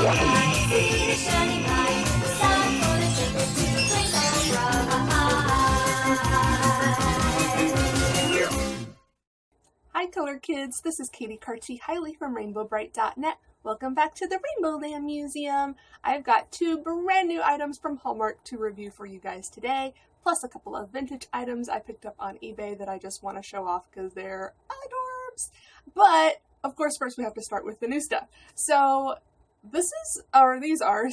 see the shining light, the sun for the children to play and bright. Hi color kids, this is Katie Carty-Hiley from RainbowBrite.net. Welcome back to the Rainbow Land Museum. I've got 2 brand new items from Hallmark to review for you guys today, plus a couple of vintage items I picked up on eBay that I just want to show off because they're adorbs. But, of course, first we have to start with the new stuff. So, these are,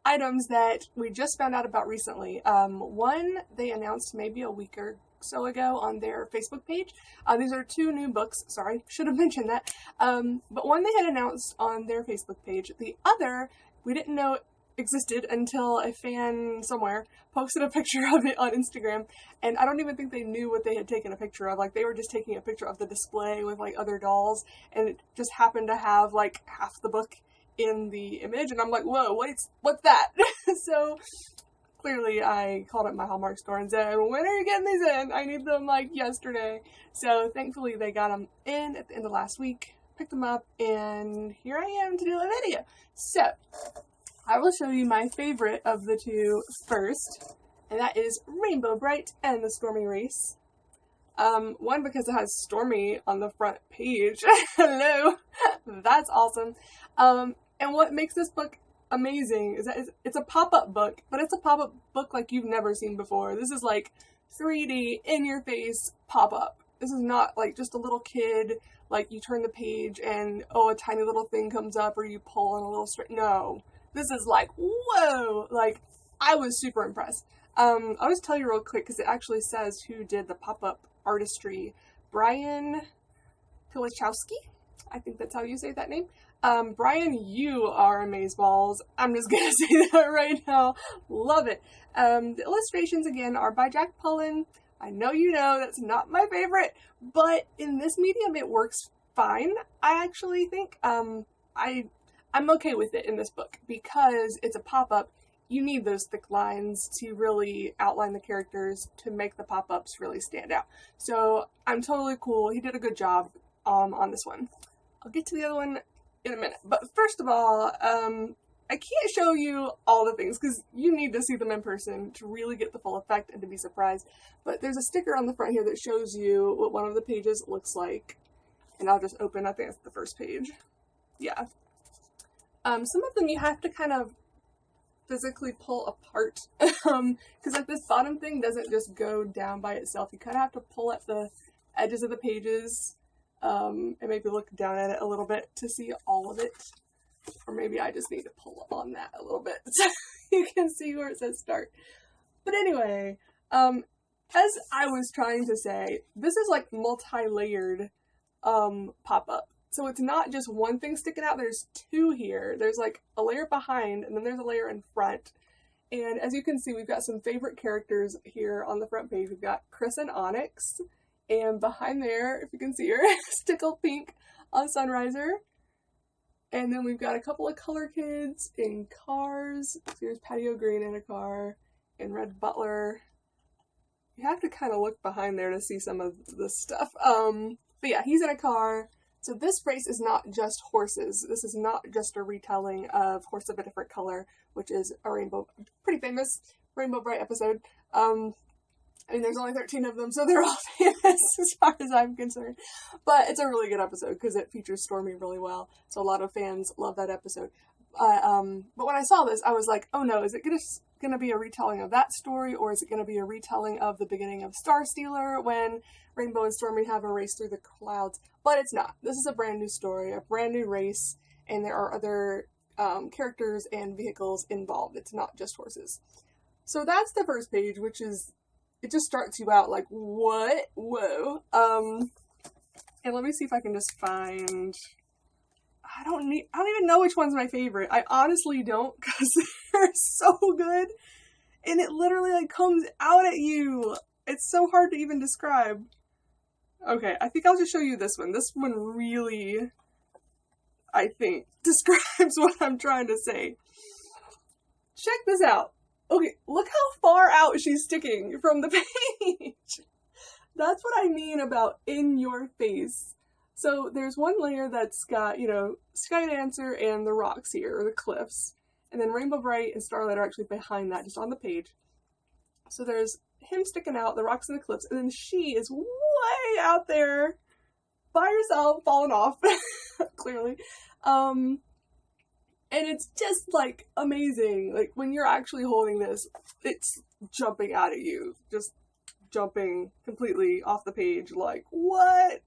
items that we just found out about recently. One they announced maybe a week or so ago on their Facebook page. These are 2 new books. Sorry, should have mentioned that. But one they had announced on their Facebook page. The other we didn't know existed until a fan somewhere posted a picture of it on Instagram, and I don't even think they knew what they had taken a picture of. Like, they were just taking a picture of the display with like other dolls, and it just happened to have like half the book in the image, and I'm like, whoa, what's that? So clearly I called up my Hallmark store and said, when are you getting these in? I need them like yesterday. So thankfully they got them in at the end of last week, picked them up, and here I am to do a video. So I will show you my favorite of the 2 first, and that is Rainbow Brite and the Stormy Race. One, because it has Stormy on the front page. Hello! That's awesome. And what makes this book amazing is that it's a pop-up book, but it's a pop-up book like you've never seen before. This is like 3D, in-your-face pop-up. This is not like just a little kid, like you turn the page and, oh, a tiny little thing comes up, or you pull on a little string. No. This is like, whoa! Like, I was super impressed. I'll just tell you real quick, because it actually says who did the pop-up artistry. Brian Pilichowski? I think that's how you say that name. Brian, you are amazeballs. I'm just gonna say that right now. Love it. The illustrations, again, are by Jack Pullen. I know you know that's not my favorite, but in this medium it works fine. I actually think, I'm okay with it in this book because it's a pop-up. You need those thick lines to really outline the characters to make the pop-ups really stand out. So I'm totally cool. He did a good job on this one. I'll get to the other one in a minute. But first of all, I can't show you all the things because you need to see them in person to really get the full effect and to be surprised. But there's a sticker on the front here that shows you what one of the pages looks like. And I'll just open, I think it's the first page. Yeah. Some of them you have to kind of physically pull apart, because like this bottom thing doesn't just go down by itself. You kind of have to pull at the edges of the pages, and maybe look down at it a little bit to see all of it. Or maybe I just need to pull on that a little bit so you can see where it says start. But anyway, as I was trying to say, this is like multi-layered pop-up. So it's not just one thing sticking out, there's 2 here. There's like a layer behind, and then there's a layer in front. And as you can see, we've got some favorite characters here on the front page. We've got Chris and Onyx, and behind there, if you can see her, Stickle Pink on Sunriser. And then we've got a couple of color kids in cars. So here's Patty O'Green in a car, and Red Butler. You have to kind of look behind there to see some of this stuff. But yeah, he's in a car. So this race is not just horses. This is not just a retelling of Horse of a Different Color, which is a pretty famous Rainbow Brite episode. I mean, there's only 13 of them, so they're all famous as far as I'm concerned. But it's a really good episode because it features Stormy really well. So a lot of fans love that episode. But when I saw this, I was like, oh no, is it going to be a retelling of that story, or is it going to be a retelling of the beginning of Star Stealer when Rainbow and Stormy have a race through the clouds? But it's not. This is a brand new story, a brand new race, and there are other characters and vehicles involved. It's not just horses. So that's the first page, which is, it just starts you out like, what? Whoa. And let me see if I can just find, I don't even know which one's my favorite. I honestly don't, because they're so good. And it literally like comes out at you. It's so hard to even describe. Okay, I think I'll just show you this one. This one really, I think, describes what I'm trying to say. Check this out. Okay, look how far out she's sticking from the page. That's what I mean about in your face. So there's one layer that's got, you know, Sky Dancer and the rocks here, or the cliffs. And then Rainbow Brite and Starlight are actually behind that, just on the page. So there's him sticking out, the rocks and the cliffs, and then she is way out there by herself, falling off, clearly. And it's just, like, amazing. Like, when you're actually holding this, it's jumping out at you. Just jumping completely off the page, like, what?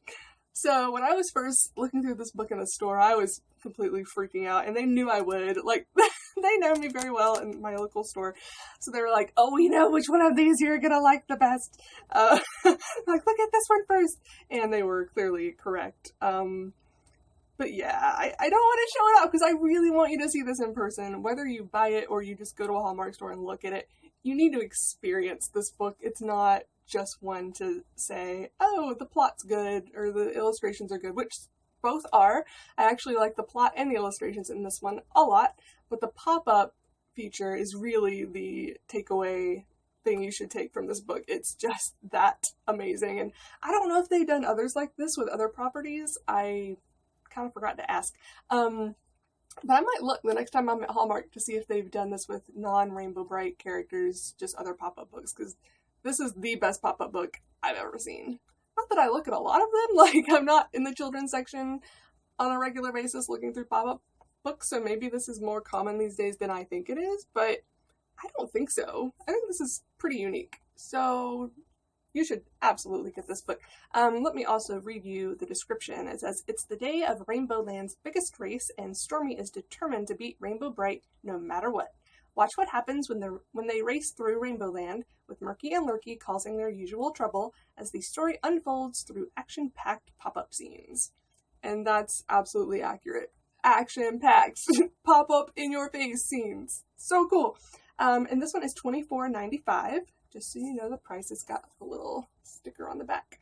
So when I was first looking through this book in the store, I was completely freaking out, and they knew I would. Like, they know me very well in my local store. So they were like, oh, we know which one of these you're gonna like the best. Like, look at this one first. And they were clearly correct. But yeah, I don't want to show it off because I really want you to see this in person. Whether you buy it or you just go to a Hallmark store and look at it, you need to experience this book. It's not just one to say, oh, the plot's good or the illustrations are good, which both are. I actually like the plot and the illustrations in this one a lot, but the pop-up feature is really the takeaway thing you should take from this book. It's just that amazing. And I don't know if they've done others like this with other properties. I kind of forgot to ask. But I might look the next time I'm at Hallmark to see if they've done this with non-Rainbow Brite characters, just other pop-up books, because this is the best pop-up book I've ever seen. Not that I look at a lot of them, like I'm not in the children's section on a regular basis looking through pop-up books, so maybe this is more common these days than I think it is, but I don't think so. I think this is pretty unique. So you should absolutely get this book. Let me also read you the description. It says, it's the day of Rainbow Land's biggest race, and Stormy is determined to beat Rainbow Brite no matter what. Watch what happens when they race through Rainbow Land, with Murky and Lurky causing their usual trouble, as the story unfolds through action-packed pop-up scenes. And that's absolutely accurate. Action-packed, pop-up in-your-face scenes. So cool. And this one is $24.95. Just so you know, the price has got a little sticker on the back.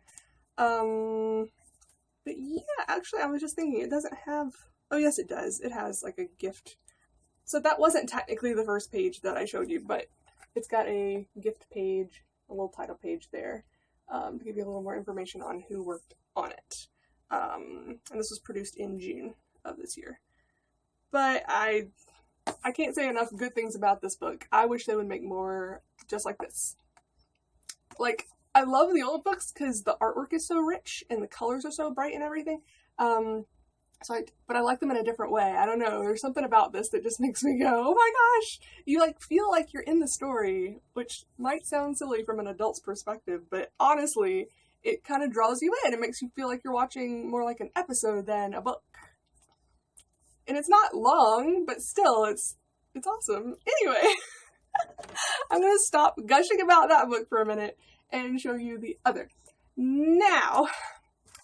But yeah, actually, I was just thinking, it doesn't have... Oh, yes, it does. It has, like, a gift. So that wasn't technically the first page that I showed you, but it's got a gift page, a little title page there, to give you a little more information on who worked on it. And this was produced in June of this year. But I can't say enough good things about this book. I wish they would make more just like this. Like, I love the old books because the artwork is so rich and the colors are so bright and everything. But I like them in a different way. I don't know. There's something about this that just makes me go, oh my gosh! You like feel like you're in the story, which might sound silly from an adult's perspective, but honestly, it kind of draws you in. It makes you feel like you're watching more like an episode than a book. And it's not long, but still, it's awesome. Anyway, I'm going to stop gushing about that book for a minute and show you the other. Now,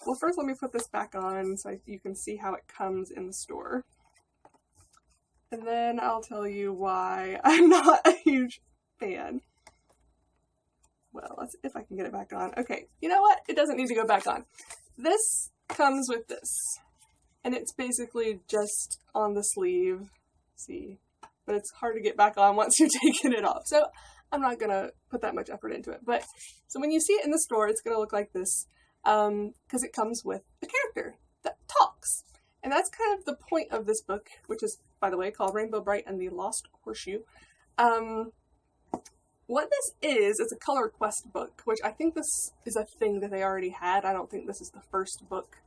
well, first let me put this back on so you can see how it comes in the store. And then I'll tell you why I'm not a huge fan. Well, let's if I can get it back on. Okay, you know what? It doesn't need to go back on. This comes with this. And it's basically just on the sleeve. See? But it's hard to get back on once you're taking it off. So I'm not going to put that much effort into it. But so when you see it in the store, it's going to look like this. Because it comes with a character that talks. And that's kind of the point of this book, which is, by the way, called Rainbow Brite and the Lost Horseshoe. What this is, it's a color quest book, which I think this is a thing that they already had. I don't think this is the first book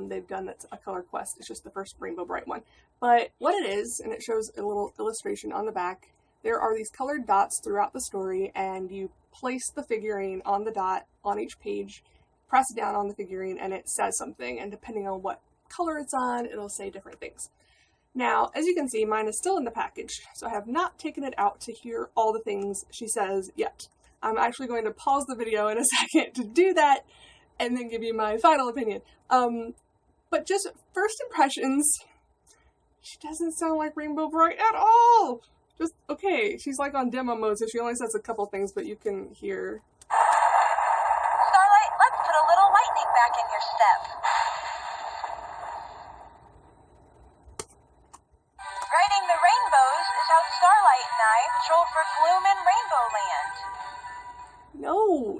they've done that's a color quest. It's just the first Rainbow Brite one. But what it is, and it shows a little illustration on the back, there are these colored dots throughout the story, and you place the figurine on the dot on each page, press down on the figurine, and it says something, and depending on what color it's on, it'll say different things. Now, as you can see, mine is still in the package, so I have not taken it out to hear all the things she says yet. I'm actually going to pause the video in a second to do that, and then give you my final opinion. But just first impressions, she doesn't sound like Rainbow Brite at all! Just, okay, she's like on demo mode, so she only says a couple things, but you can hear. Starlight, let's put a little lightning back in your step. Riding the rainbows is how Starlight and I patrol for gloom in Rainbow Land.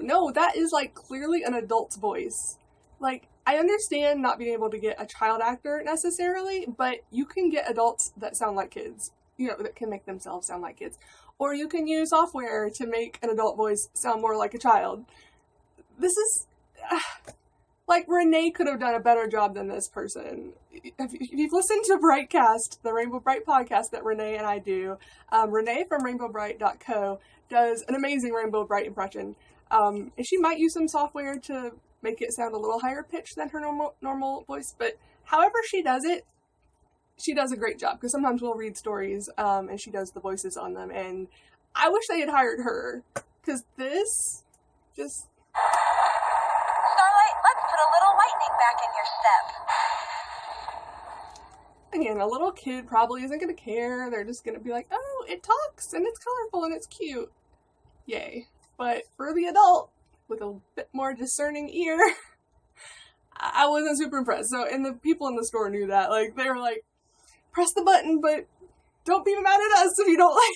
No, that is like clearly an adult's voice. Like, I understand not being able to get a child actor necessarily, but you can get adults that sound like kids, that can make themselves sound like kids. Or you can use software to make an adult voice sound more like a child. This is, like, Renee could have done a better job than this person. If you've listened to Britecast, the Rainbow Brite podcast that Renee and I do, Renee from rainbowbrite.co does an amazing Rainbow Brite impression. And she might use some software to make it sound a little higher pitched than her normal voice, but however she does it, she does a great job, because sometimes we'll read stories, and she does the voices on them, and I wish they had hired her, because this just... Starlight, let's put a little lightning back in your step. Again, a little kid probably isn't going to care. They're just going to be like, oh, it talks, and it's colorful, and it's cute. Yay. But for the adult, with a bit more discerning ear, I wasn't super impressed. So, and the people in the store knew that. Like, they were like, press the button, but don't be mad at us if you don't like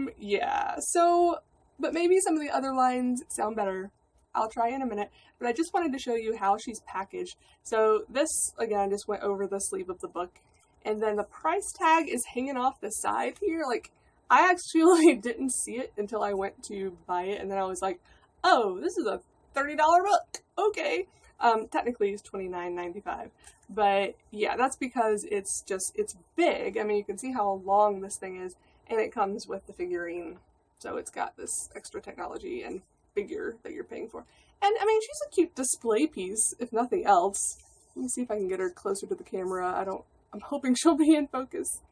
it. Yeah. So, but maybe some of the other lines sound better. I'll try in a minute. But I just wanted to show you how she's packaged. So this, again, just went over the sleeve of the book. And then the price tag is hanging off the side here. Like, I actually didn't see it until I went to buy it. And then I was like, oh, this is a $30 book. Okay. Technically it's $29.95. But yeah, that's because it's big. I mean, you can see how long this thing is. And it comes with the figurine. So it's got this extra technology and figure that you're paying for. And I mean, she's a cute display piece, if nothing else. Let me see if I can get her closer to the camera. I'm hoping she'll be in focus.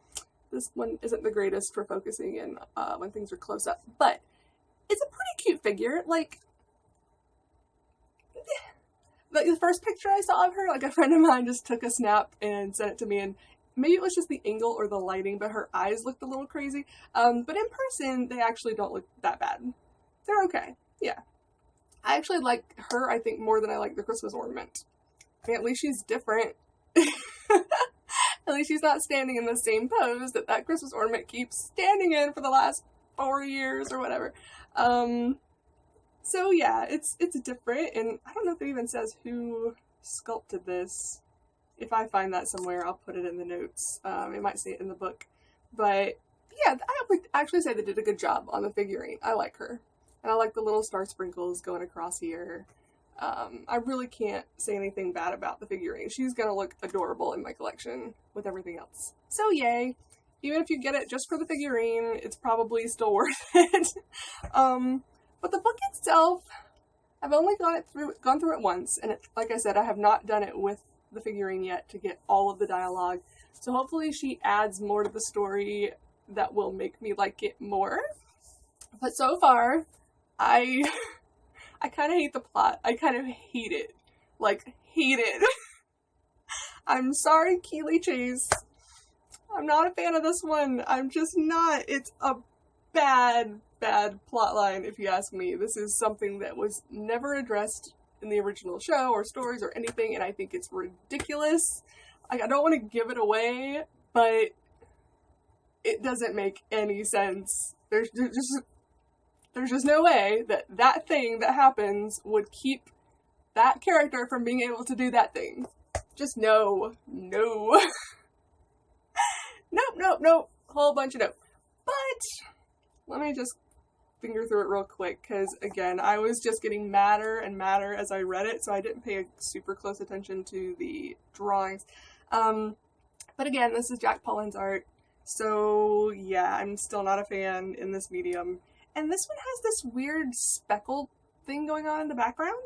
This one isn't the greatest for focusing in when things are close up, but it's a pretty cute figure. Like the first picture I saw of her, like a friend of mine just took a snap and sent it to me, and maybe it was just the angle or the lighting, but her eyes looked a little crazy. But in person, they actually don't look that bad. They're okay. Yeah. I actually like her, I think, more than I like the Christmas ornament. I mean, at least she's different. At least she's not standing in the same pose that Christmas ornament keeps standing in for the last 4 years or whatever. So yeah, it's different, and I don't know if it even says who sculpted this. If I find that somewhere, I'll put it in the notes. It might say it in the book. But yeah, I would actually say they did a good job on the figurine. I like her. And I like the little star sprinkles going across here. I really can't say anything bad about the figurine. She's gonna look adorable in my collection with everything else. So yay. Even if you get it just for the figurine, it's probably still worth it. But the book itself, I've only gone through it once, and like I said, I have not done it with the figurine yet to get all of the dialogue. So hopefully she adds more to the story that will make me like it more. But so far, I kind of hate the plot. I kind of hate it. Like, hate it. I'm sorry, Keeley Chase. I'm not a fan of this one. I'm just not. It's a bad plot line, if you ask me. This is something that was never addressed in the original show or stories or anything, and I think it's ridiculous. Like, I don't want to give it away, but it doesn't make any sense. There's just no way that thing that happens would keep that character from being able to do that thing. Just no. Nope. Whole bunch of nope. But let me just finger through it real quick, because again, I was just getting madder and madder as I read it, so I didn't pay super close attention to the drawings. But again, this is Jack Polland's art, so yeah, I'm still not a fan in this medium. And this one has this weird speckled thing going on in the background.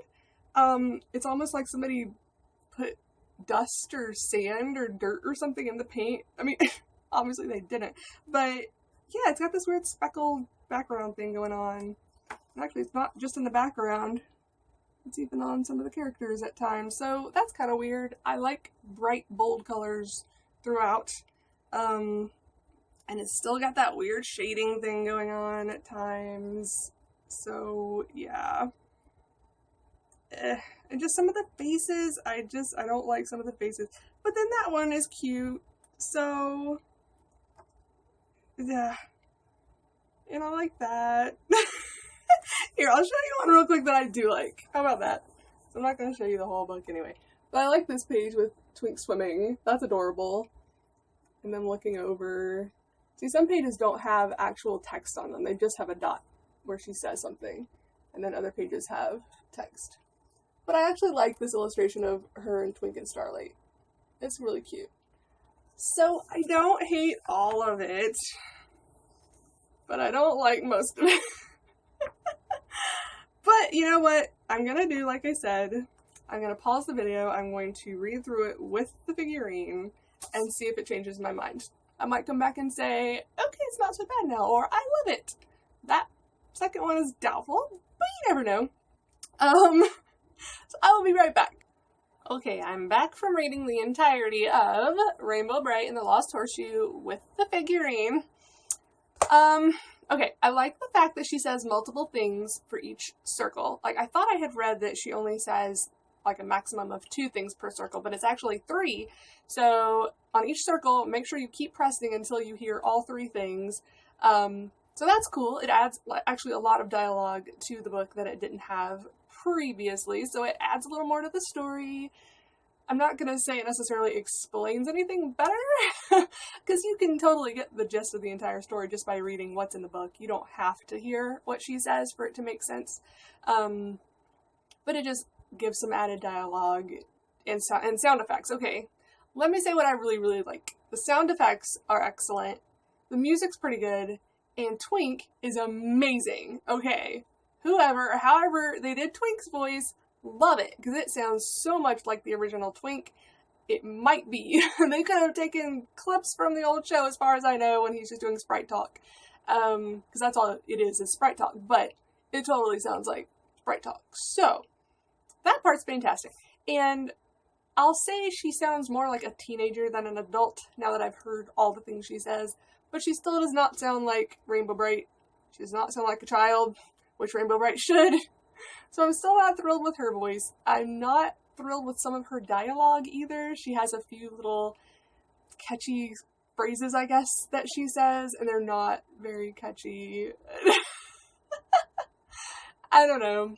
It's almost like somebody put dust or sand or dirt or something in the paint. I mean, obviously they didn't, but yeah, it's got this weird speckled background thing going on. And actually, it's not just in the background. It's even on some of the characters at times. So that's kind of weird. I like bright, bold colors throughout. And it's still got that weird shading thing going on at times. So, yeah. And just some of the faces, I don't like some of the faces. But then that one is cute. So, yeah. And I like that. Here, I'll show you one real quick that I do like. How about that? I'm not going to show you the whole book anyway. But I like this page with Twink swimming. That's adorable. And then looking over. See, some pages don't have actual text on them. They just have a dot where she says something. And then other pages have text. But I actually like this illustration of her and Twink and Starlight. It's really cute. So I don't hate all of it. But I don't like most of it. But you know what I'm going to do, like I said, I'm going to pause the video, I'm going to read through it with the figurine and see if it changes my mind. I might come back and say, okay, it's not so bad now, or I love it. That second one is doubtful, but you never know. So I will be right back. Okay, I'm back from reading the entirety of Rainbow Brite and the Lost Horseshoe with the figurine. Okay, I like the fact that she says multiple things for each circle. Like, I thought I had read that she only says, like, a maximum of 2 things per circle, but it's actually 3. So, on each circle, make sure you keep pressing until you hear all 3 things. So that's cool. It adds, actually, a lot of dialogue to the book that it didn't have previously, so it adds a little more to the story. I'm not going to say it necessarily explains anything better, because you can totally get the gist of the entire story just by reading what's in the book. You don't have to hear what she says for it to make sense. But it just gives some added dialogue and sound effects. Okay, let me say what I really, really like. The sound effects are excellent. The music's pretty good. And Twink is amazing. Okay, however they did Twink's voice, love it, because it sounds so much like the original Twink. It might be. They could have taken clips from the old show, as far as I know, when he's just doing Sprite talk. Because that's all it is Sprite talk. But it totally sounds like Sprite talk. So, that part's fantastic. And I'll say she sounds more like a teenager than an adult, now that I've heard all the things she says. But she still does not sound like Rainbow Brite. She does not sound like a child, which Rainbow Brite should. So I'm still not thrilled with her voice. I'm not thrilled with some of her dialogue either. She has a few little catchy phrases, I guess, that she says, and they're not very catchy. I don't know.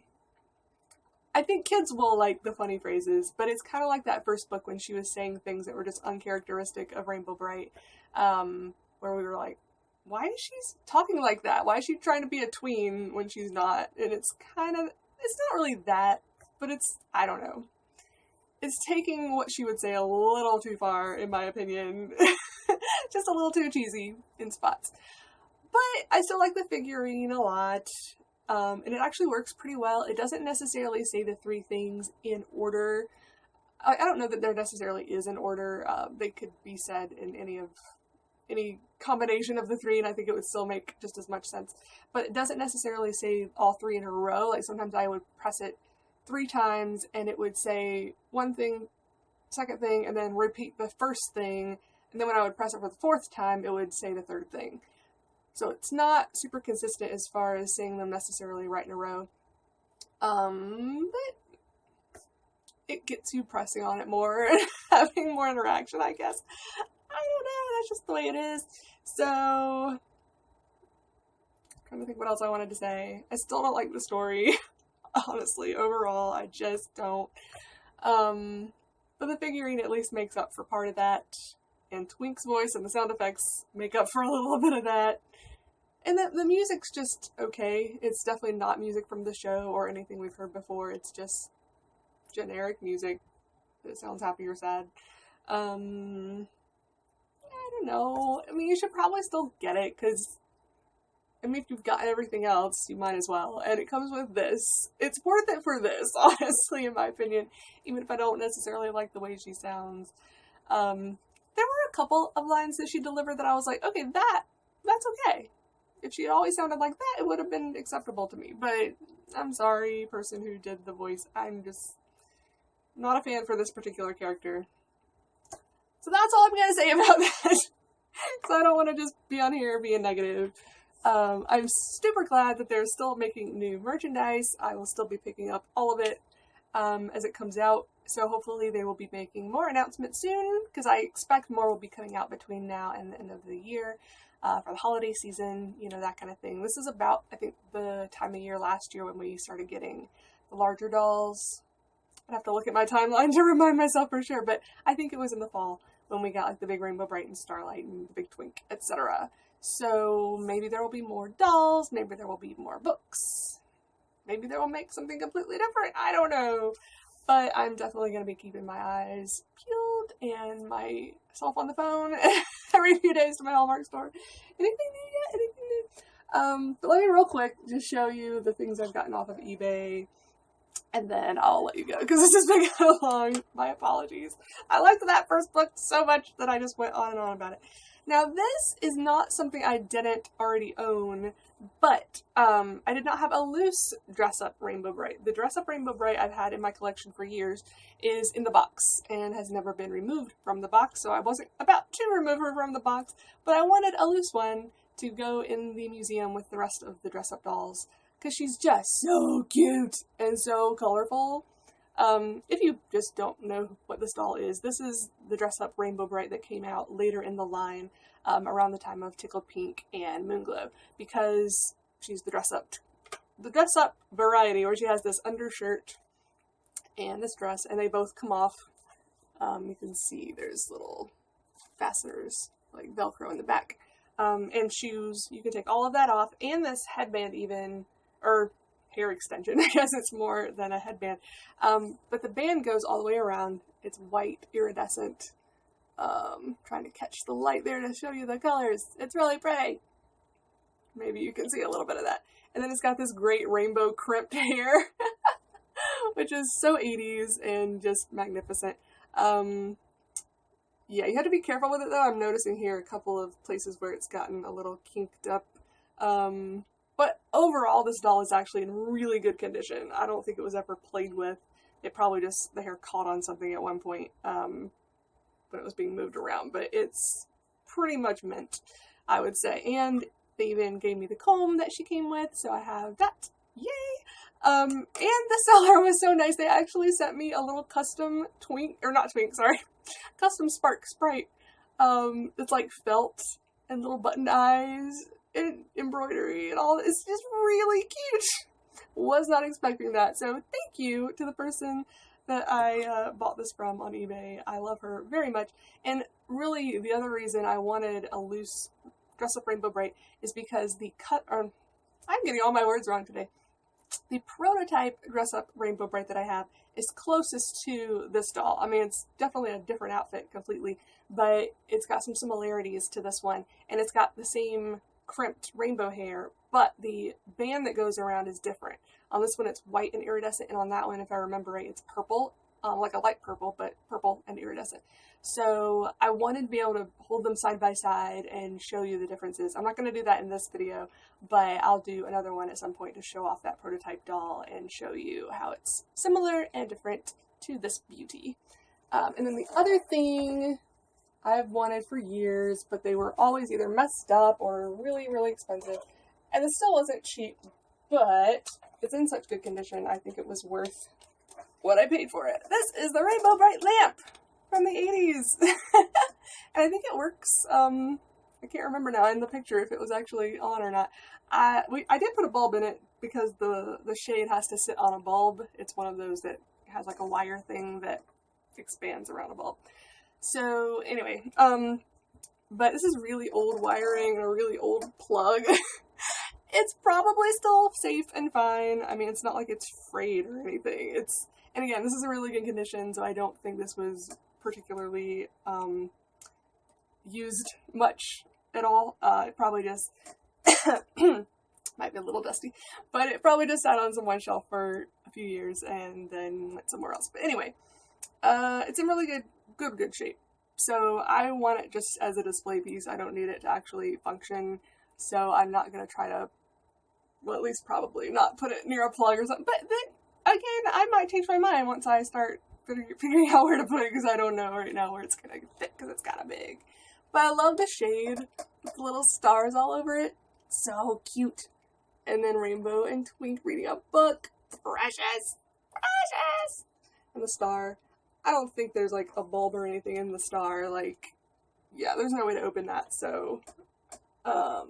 I think kids will like the funny phrases, but it's kind of like that first book when she was saying things that were just uncharacteristic of Rainbow Brite, where we were like, why is she talking like that? Why is she trying to be a tween when she's not? And it's not really that, but I don't know. It's taking what she would say a little too far, in my opinion. Just a little too cheesy in spots. But I still like the figurine a lot. And it actually works pretty well. It doesn't necessarily say the 3 things in order. I don't know that there necessarily is an order. They could be said in any combination of the 3, and I think it would still make just as much sense. But it doesn't necessarily say all 3 in a row. Like, sometimes I would press it 3 times and it would say one thing, second thing, and then repeat the first thing. And then when I would press it for the 4th time, it would say the 3rd thing. So it's not super consistent as far as saying them necessarily right in a row. But it gets you pressing on it more and having more interaction, I guess. I don't know, that's just the way it is. So, I'm trying to think what else I wanted to say. I still don't like the story, honestly, overall, I just don't. But the figurine at least makes up for part of that, and Twink's voice and the sound effects make up for a little bit of that. And the music's just okay. It's definitely not music from the show or anything we've heard before. It's just generic music that sounds happy or sad. I don't know. I mean, you should probably still get it, because, I mean, if you've got everything else, you might as well. And it comes with this. It's worth it for this, honestly, in my opinion, even if I don't necessarily like the way she sounds. There were a couple of lines that she delivered that I was like, okay, that's okay. If she had always sounded like that, it would have been acceptable to me. But I'm sorry, person who did the voice. I'm just not a fan for this particular character. So that's all I'm going to say about that. Because I don't want to just be on here being negative. I'm super glad that they're still making new merchandise. I will still be picking up all of it as it comes out. So hopefully they will be making more announcements soon, because I expect more will be coming out between now and the end of the year. For the holiday season, you know, that kind of thing. This is about, I think, the time of year last year when we started getting the larger dolls. I'd have to look at my timeline to remind myself for sure, but I think it was in the fall when we got like the big Rainbow Brite and Starlight and the big Twink, etc. So maybe there will be more dolls, maybe there will be more books, maybe they will make something completely different, I don't know. But I'm definitely going to be keeping my eyes peeled and myself on the phone every few days to my Hallmark store. Anything new yet? Anything new? But let me real quick just show you the things I've gotten off of eBay, and then I'll let you go, because this has been kind of long. My apologies. I liked that first book so much that I just went on and on about it. Now, this is not something I didn't already own, but I did not have a loose dress-up Rainbow Brite. The dress-up Rainbow Brite I've had in my collection for years is in the box and has never been removed from the box, so I wasn't about to remove her from the box, but I wanted a loose one to go in the museum with the rest of the dress-up dolls, because she's just so cute and so colorful. If you just don't know what this doll is, this is the dress-up Rainbow Brite that came out later in the line, around the time of Tickled Pink and Moonglow, because she's the dress-up variety, where she has this undershirt and this dress, and they both come off. You can see there's little fasteners, like Velcro in the back, and shoes. You can take all of that off, and this headband even, or hair extension, I guess it's more than a headband. But the band goes all the way around. It's white, iridescent. Trying to catch the light there to show you the colors. It's really pretty. Maybe you can see a little bit of that. And then it's got this great rainbow crimped hair, which is so 80s and just magnificent. Yeah, you have to be careful with it though. I'm noticing here a couple of places where it's gotten a little kinked up. But overall, this doll is actually in really good condition. I don't think it was ever played with. It probably just, the hair caught on something at one point when it was being moved around. But it's pretty much mint, I would say. And they even gave me the comb that she came with, so I have that. Yay! And the seller was so nice. They actually sent me a little custom custom Spark Sprite. It's like felt and little buttoned eyes and embroidery and all. It's just really cute. Was not expecting that. So thank you to the person that I bought this from on eBay. I love her very much. And really, the other reason I wanted a loose dress-up Rainbow Brite is because I'm getting all my words wrong today. The prototype dress-up Rainbow Brite that I have is closest to this doll. I mean, it's definitely a different outfit completely, but it's got some similarities to this one, and it's got the same crimped rainbow hair, but the band that goes around is different. On this one, it's white and iridescent, and on that one, if I remember right, it's purple, like a light purple, but purple and iridescent. So I wanted to be able to hold them side by side and show you the differences. I'm not going to do that in this video, but I'll do another one at some point to show off that prototype doll and show you how it's similar and different to this beauty. And then the other thing I've wanted for years, but they were always either messed up or really, really expensive. And it still wasn't cheap, but it's in such good condition, I think it was worth what I paid for it. This is the Rainbow Brite lamp from the 80s. And I think it works. I can't remember now in the picture if it was actually on or not. I did put a bulb in it because the shade has to sit on a bulb. It's one of those that has like a wire thing that expands around a bulb. So anyway, but this is really old wiring and a really old plug. It's probably still safe and fine. I mean, it's not like it's frayed or anything. And again, this is in really good condition, so I don't think this was particularly used much at all. It probably just might be a little dusty, but it probably just sat on some one shelf for a few years and then went somewhere else. But anyway, it's in really good shape. So I want it just as a display piece. I don't need it to actually function. So I'm not going to try to, well, at least probably not put it near a plug or something. But then again, I might change my mind once I start figuring out where to put it, because I don't know right now where it's going to fit because it's kind of big. But I love the shade with the little stars all over it. So cute. And then Rainbow and Twink reading a book. Precious. Precious. And the star. I don't think there's like a bulb or anything in the star. Like, yeah, there's no way to open that. So, oh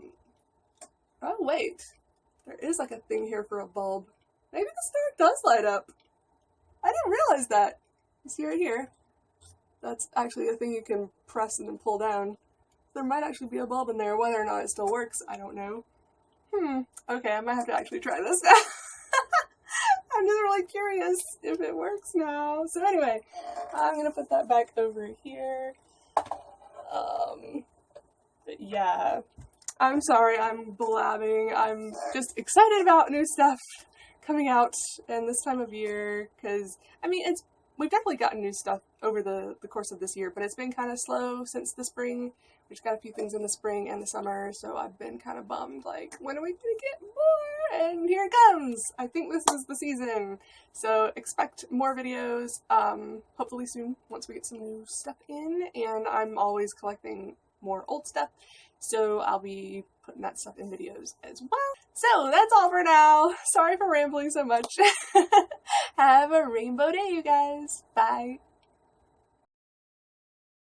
wait. There is like a thing here for a bulb. Maybe the star does light up. I didn't realize that. You see right here? That's actually a thing you can press and then pull down. There might actually be a bulb in there. Whether or not it still works, I don't know. Okay, I might have to actually try this now. I'm just really curious if it works now. So anyway, I'm gonna put that back over here. But yeah, I'm sorry, I'm blabbing. I'm just excited about new stuff coming out in this time of year, because, I mean, we've definitely gotten new stuff over the course of this year, but it's been kind of slow since the spring. We just got a few things in the spring and the summer, so I've been kind of bummed, like, when are we gonna get more? And here it comes! I think this is the season. So expect more videos, hopefully soon, once we get some new stuff in, and I'm always collecting more old stuff, so I'll be putting that stuff in videos as well. So that's all for now. Sorry for rambling so much. Have a rainbow day, you guys. Bye.